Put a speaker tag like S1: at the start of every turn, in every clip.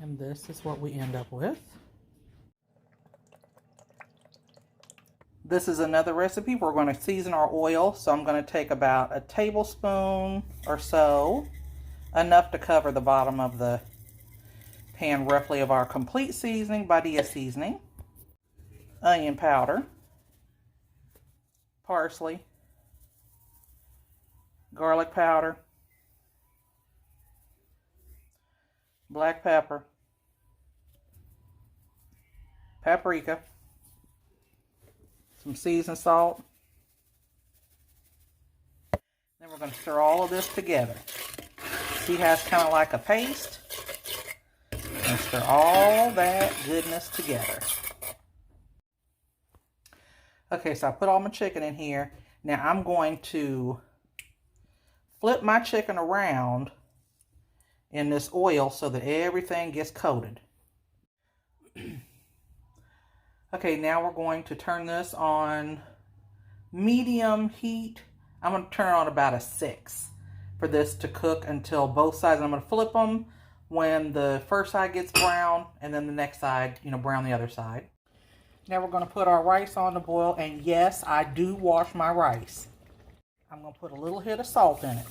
S1: And this is what we end up with. This is another recipe. We're going to season our oil. So I'm going to take about a tablespoon or so, enough to cover the bottom of the pan roughly, of our complete seasoning, Badia seasoning, onion powder, parsley, garlic powder, black pepper, paprika, some seasoned salt. Then we're going to stir all of this together. See how it's kind of like a paste? And stir all that goodness together. Okay, so I put all my chicken in here. Now I'm going to flip my chicken around in this oil so that everything gets coated. Okay, now we're going to turn this on medium heat. I'm going to turn it on about a 6 for this to cook until both sides. I'm going to flip them when the first side gets brown, and then the next side, brown the other side. Now we're going to put our rice on the boil, and yes, I do wash my rice. I'm going to put a little hit of salt in it.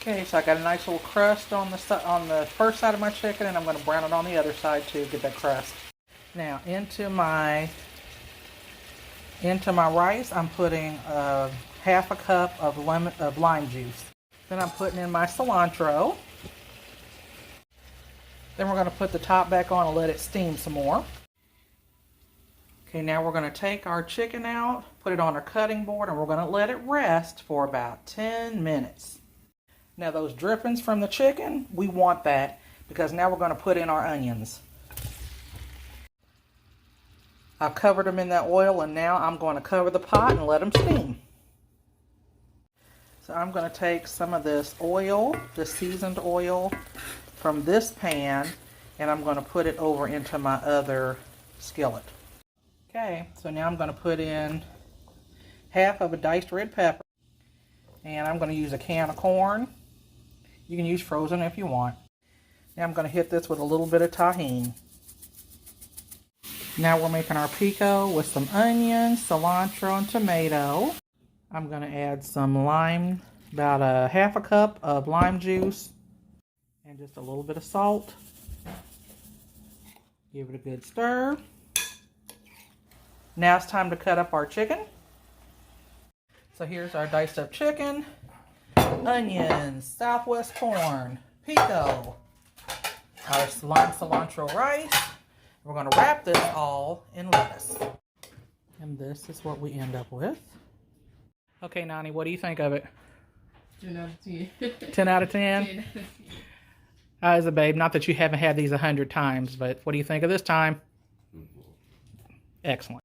S1: Okay, so I got a nice little crust on the first side of my chicken, and I'm going to brown it on the other side too, get that crust. Now into my rice, I'm putting half a cup of lime juice. Then I'm putting in my cilantro. Then we're going to put the top back on and let it steam some more. Okay, now we're going to take our chicken out, put it on our cutting board, and we're going to let it rest for about 10 minutes. Now those drippings from the chicken, we want that because now we're going to put in our onions. I've covered them in that oil, and now I'm going to cover the pot and let them steam. So I'm going to take some of this oil, the seasoned oil, from this pan, and I'm going to put it over into my other skillet. Okay, so now I'm going to put in half of a diced red pepper, and I'm going to use a can of corn. You can use frozen if you want. Now I'm going to hit this with a little bit of tahini. Now we're making our pico with some onions, cilantro, and tomato. I'm going to add some lime, about a half a cup of lime juice, and just a little bit of salt. Give it a good stir. Now it's time to cut up our chicken. So here's our diced up chicken, onions, Southwest corn, pico, our lime cilantro rice. We're going to wrap this all in lettuce. And this is what we end up with. Okay, Nani, what do you think of it?
S2: 10 out of 10.
S1: 10 out of 10?
S2: 10 out of 10.
S1: How is it, babe? Not that you haven't had these 100 times, but what do you think of this time? Excellent.